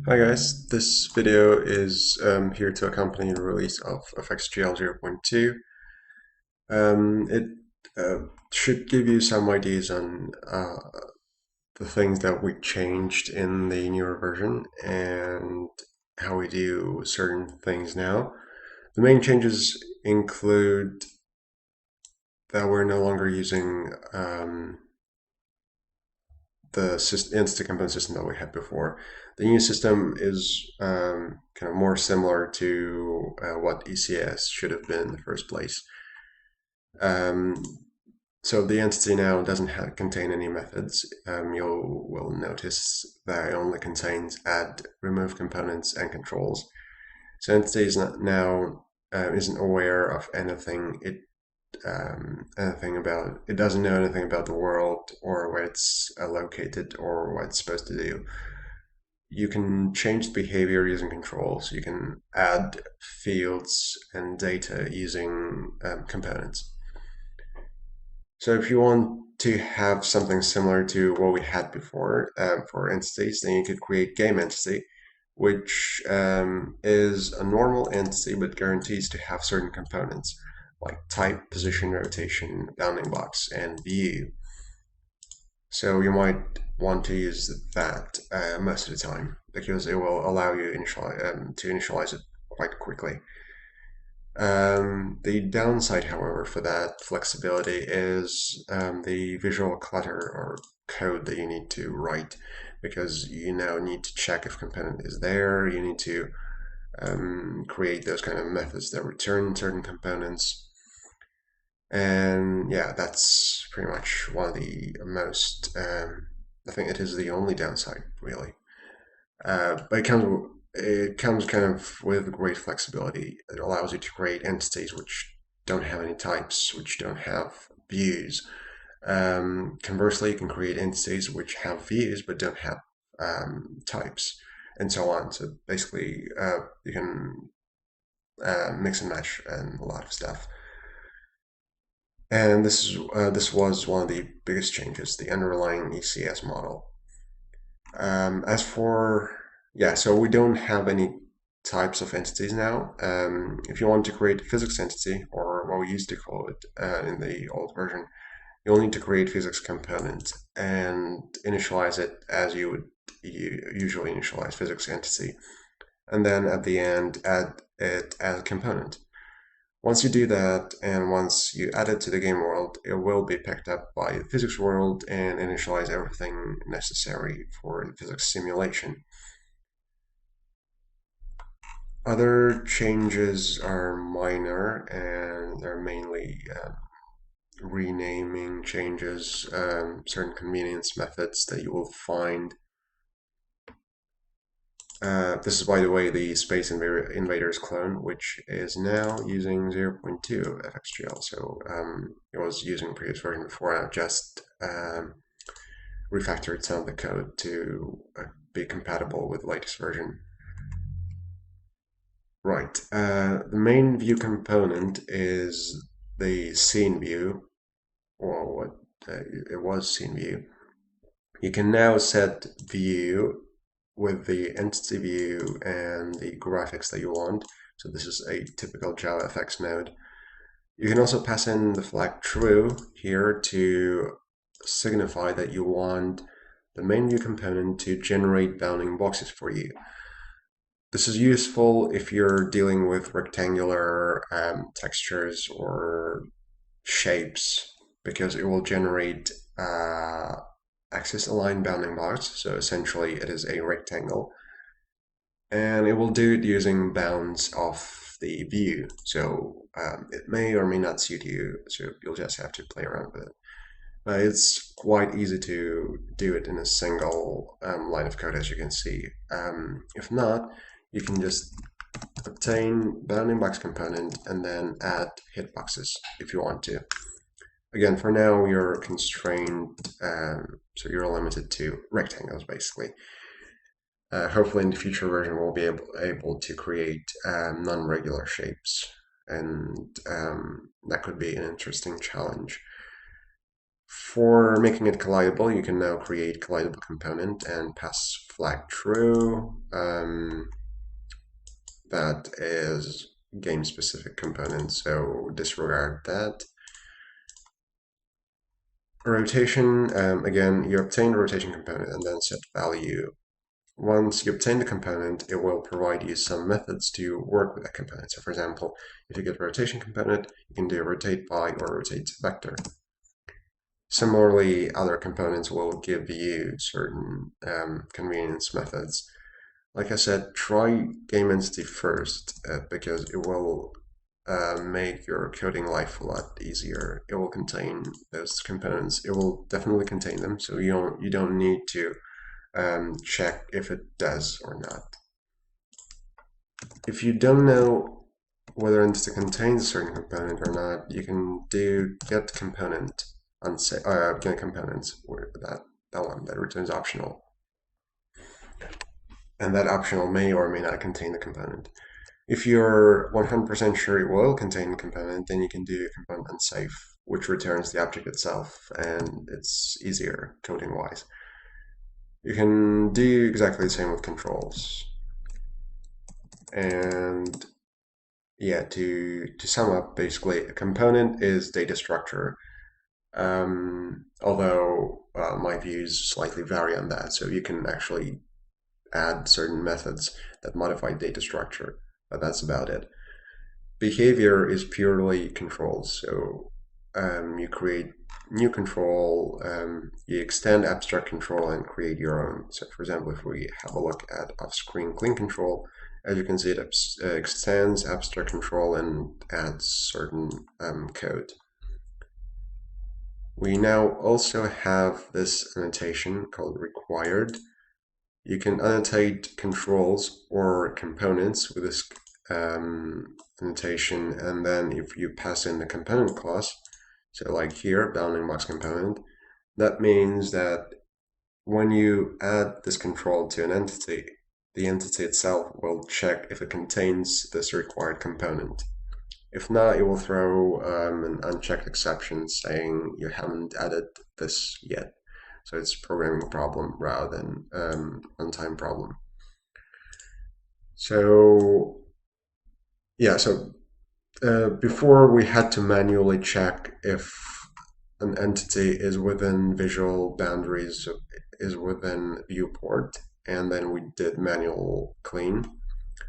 Hi guys, this video is here to accompany the release of FXGL 0.2. It should give you some ideas on the things that we changed in the newer version and how we do certain things now. The main changes include that we're no longer using the instant component system that we had before. The new system is kind of more similar to what ECS should have been in the first place. Um, so the entity now doesn't contain any methods. You will notice that it only contains add, remove components, and controls. So entity is not now isn't aware of anything about it, doesn't know anything about the world or where it's located or what it's supposed to do. You can change the behavior using controls. You can add fields and data using components. So if you want to have something similar to what we had before for entities, then you could create game entity, which is a normal entity but guarantees to have certain components like type, position, rotation, bounding box, and view. So you might want to use that most of the time because it will allow you to initialize it quite quickly. The downside, however, for that flexibility is the visual clutter or code that you need to write, because you now need to check if component is there. You need to create those kind of methods that return certain components. And yeah, that's pretty much one of the most, I think it is the only downside, really. But it comes kind of with great flexibility. It allows you to create entities which don't have any types, which don't have views. Conversely, you can create entities which have views but don't have types, and so on. So basically, you can mix and match and a lot of stuff. And this was one of the biggest changes, the underlying ECS model. As for, yeah, so we don't have any types of entities now. If you want to create a physics entity, or what we used to call it in the old version, you'll need to create physics component and initialize it as you would usually initialize physics entity. And then at the end, add it as a component. Once you do that, and once you add it to the game world, it will be picked up by the physics world and initialize everything necessary for the physics simulation. Other changes are minor, and they're mainly renaming changes, certain convenience methods that you will find. This is, by the way, the Space Invaders clone, which is now using 0.2 FXGL. So it was using the previous version before. I just refactored some of the code to be compatible with the latest version. Right. The main view component is the scene view, or what it was scene view. You can now set view with the entity view and the graphics that you want. So this is a typical JavaFX node. You can also pass in the flag true here to signify that you want the main view component to generate bounding boxes for you. This is useful if you're dealing with rectangular textures or shapes, because it will generate axis aligned bounding box. So essentially it is a rectangle, and it will do it using bounds of the view. So it may or may not suit you, so you'll just have to play around with it. But it's quite easy to do it in a single line of code, as you can see. If not, you can just obtain bounding box component and then add hitboxes if you want to. Again, for now, you're constrained, so you're limited to rectangles, basically. Hopefully in the future version, we'll be able to create non-regular shapes, and that could be an interesting challenge. For making it collidable, you can now create collidable component and pass flag true. game-specific component, so disregard that. Rotation, again, you obtain the rotation component and then set value. Once you obtain the component, it will provide you some methods to work with that component. So for example, if you get a rotation component, you can do rotate by or rotate vector. Similarly, other components will give you certain convenience methods. Like I said, try game entity first because it will make your coding life a lot easier. It will contain those components. It will definitely contain them, so you don't need to check if it does or not. If you don't know whether entity contains a certain component or not, you can do get component get components where that one that returns optional, and that optional may or may not contain the component. If you're 100% sure it will contain the component, then you can do component unsafe, which returns the object itself, and it's easier coding wise. You can do exactly the same with controls. And yeah, to sum up, basically, a component is data structure. Although my views slightly vary on that, so you can actually add certain methods that modify data structure, but that's about it. Behavior is purely controls, so you create new control, you extend abstract control and create your own. So for example, if we have a look at off-screen clean control, as you can see, it extends abstract control and adds certain code. We now also have this annotation called required. You can annotate controls or components with this annotation, and then if you pass in the component class, so like here, bounding box component, that means that when you add this control to an entity, the entity itself will check if it contains this required component. If not, it will throw an unchecked exception saying you haven't added this yet. So it's a programming problem rather than runtime problem. So yeah, so before we had to manually check if an entity is within visual boundaries, is within viewport, and then we did manual clean.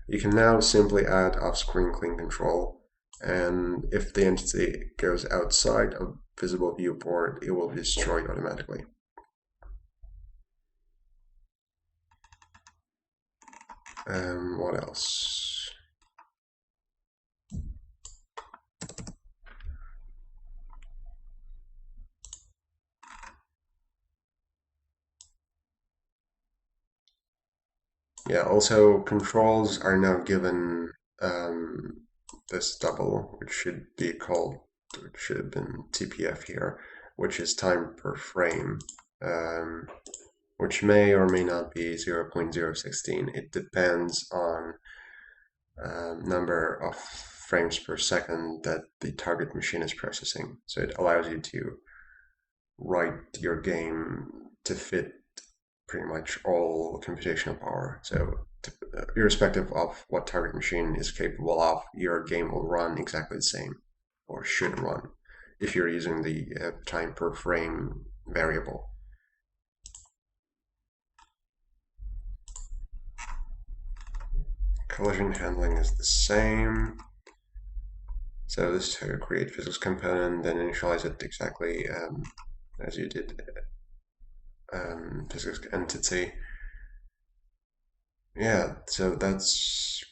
You can now simply add off-screen clean control, and if the entity goes outside of visible viewport, it will be destroyed automatically. What else? Yeah, also controls are now given this double, which should be called, which should have been TPF here, which is time per frame, which may or may not be 0.016. It depends on number of frames per second that the target machine is processing. So it allows you to write your game to fit pretty much all computational power. So irrespective of what target machine is capable of, your game will run exactly the same, or should run, if you're using the time per frame variable. Collision handling is the same. So this is how you create physics component, then initialize it exactly as you did physics entity. Yeah, so that's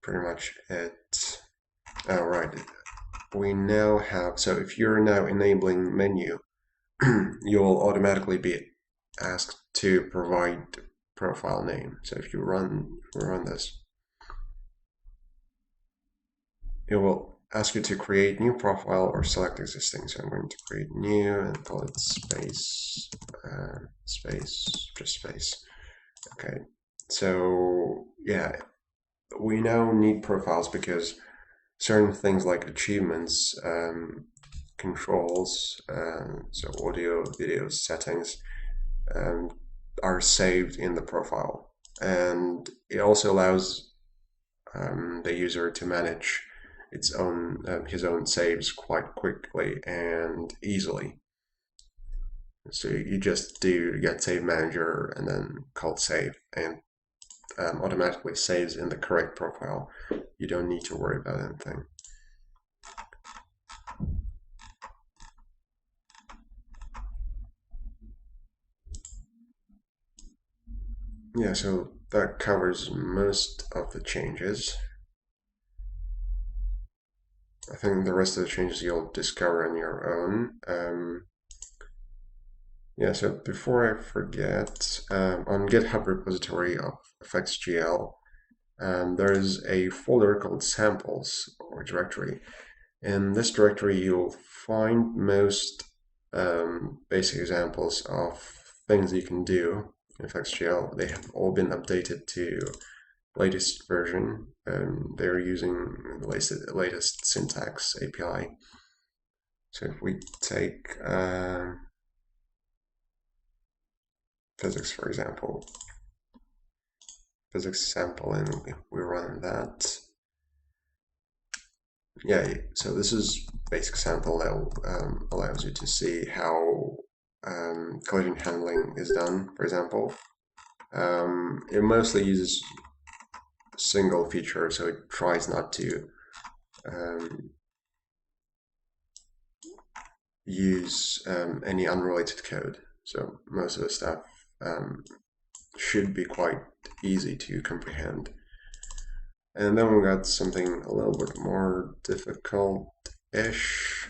pretty much it. All right, we now have, so if you're now enabling menu, you'll automatically be asked to provide profile name. So if you run this, it will ask you to create new profile or select existing. So I'm going to create new and call it space, just space. Okay, so yeah, we now need profiles because certain things like achievements, controls, so audio, video settings, are saved in the profile. And it also allows the user to manage his own saves quite quickly and easily. So you just do get save manager and then call save, and automatically saves in the correct profile. You don't need to worry about anything. Yeah, so that covers most of the changes. I think the rest of the changes you'll discover on your own. Yeah, so before I forget, on GitHub repository of FXGL, there is a folder called samples or directory. In this directory, you'll find most basic examples of things you can do in FXGL. They have all been updated to latest version. They're using the latest syntax API. So if we take physics, for example, physics sample, and we run that. Yeah, so this is basic sample that allows you to see how collision handling is done, for example. It mostly uses a single feature, so it tries not to use any unrelated code. So most of the stuff should be quite easy to comprehend. And then we got something a little bit more difficult-ish.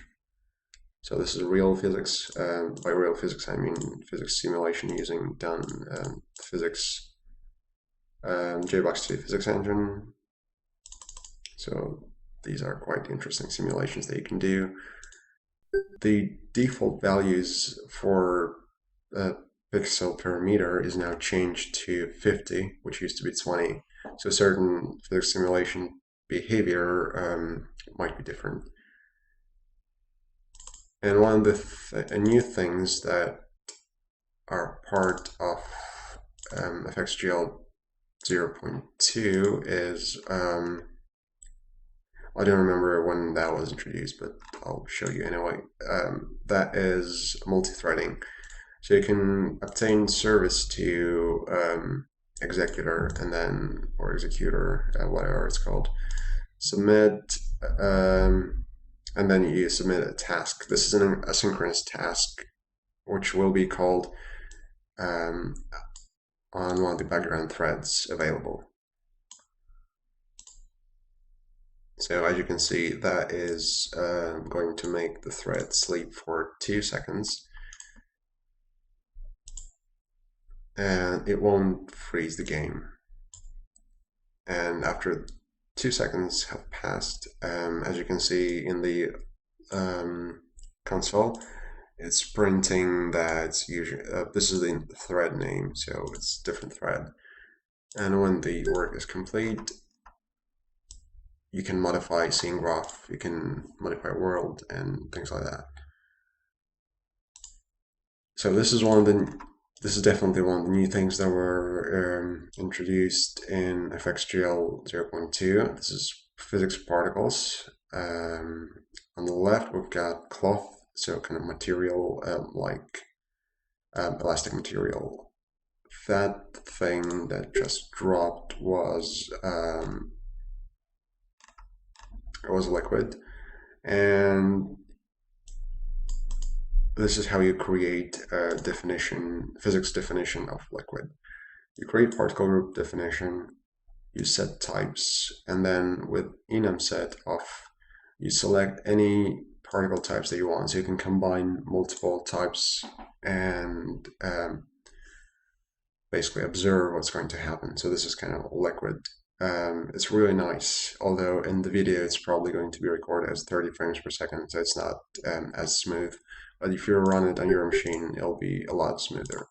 So this is real physics. By real physics, I mean physics simulation using done physics JBox2 physics engine. So these are quite interesting simulations that you can do. The default values for pixel per meter is now changed to 50, which used to be 20. So certain physics simulation behavior might be different. And one of the new things that are part of FXGL 0.2 is, I don't remember when that was introduced, but I'll show you anyway. That is multi-threading. So you can obtain service to executor and then, or executor, whatever it's called, submit, and then you submit a task. This is an asynchronous task, which will be called on one of the background threads available. So as you can see, that is going to make the thread sleep for 2 seconds. And it won't freeze the game. And after 2 seconds have passed, as you can see in the console, it's printing that usually this is the thread name, so it's different thread. And when the work is complete, you can modify scene graph, you can modify world, and things like that. So this is definitely one of the new things that were introduced in FXGL 0.2. This is physics particles. On the left, we've got cloth, so kind of material like elastic material. That thing that just dropped was liquid, and this is how you create a physics definition of liquid. You create particle group definition, you set types, and then with enum set off, you select any particle types that you want. So you can combine multiple types and basically observe what's going to happen. So this is kind of liquid. It's really nice, although in the video it's probably going to be recorded as 30 frames per second, so it's not as smooth. But if you run it on your machine, it'll be a lot smoother.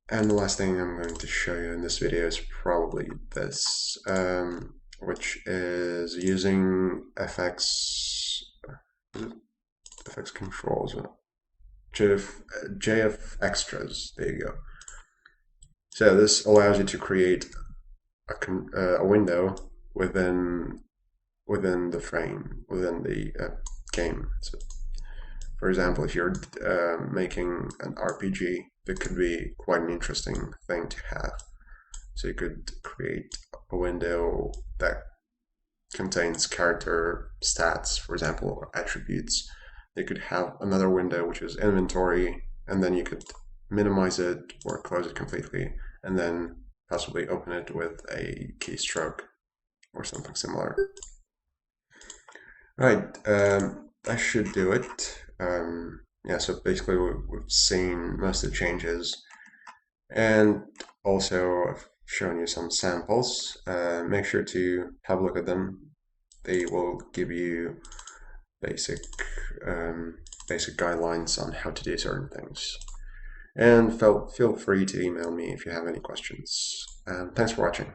And the last thing I'm going to show you in this video is probably this, which is using FX controls, JF extras. There you go. So this allows you to create a window within the frame, within the game. So, for example, if you're making an RPG, that could be quite an interesting thing to have. So you could create a window that contains character stats, for example, attributes. You could have another window which is inventory, and then you could minimize it or close it completely, and then possibly open it with a keystroke or something similar. Right, that should do it. Yeah, so basically we've seen most of the changes, and also I've shown you some samples. Make sure to have a look at them. They will give you basic um, basic guidelines on how to do certain things. And feel free to email me if you have any questions. Thanks for watching.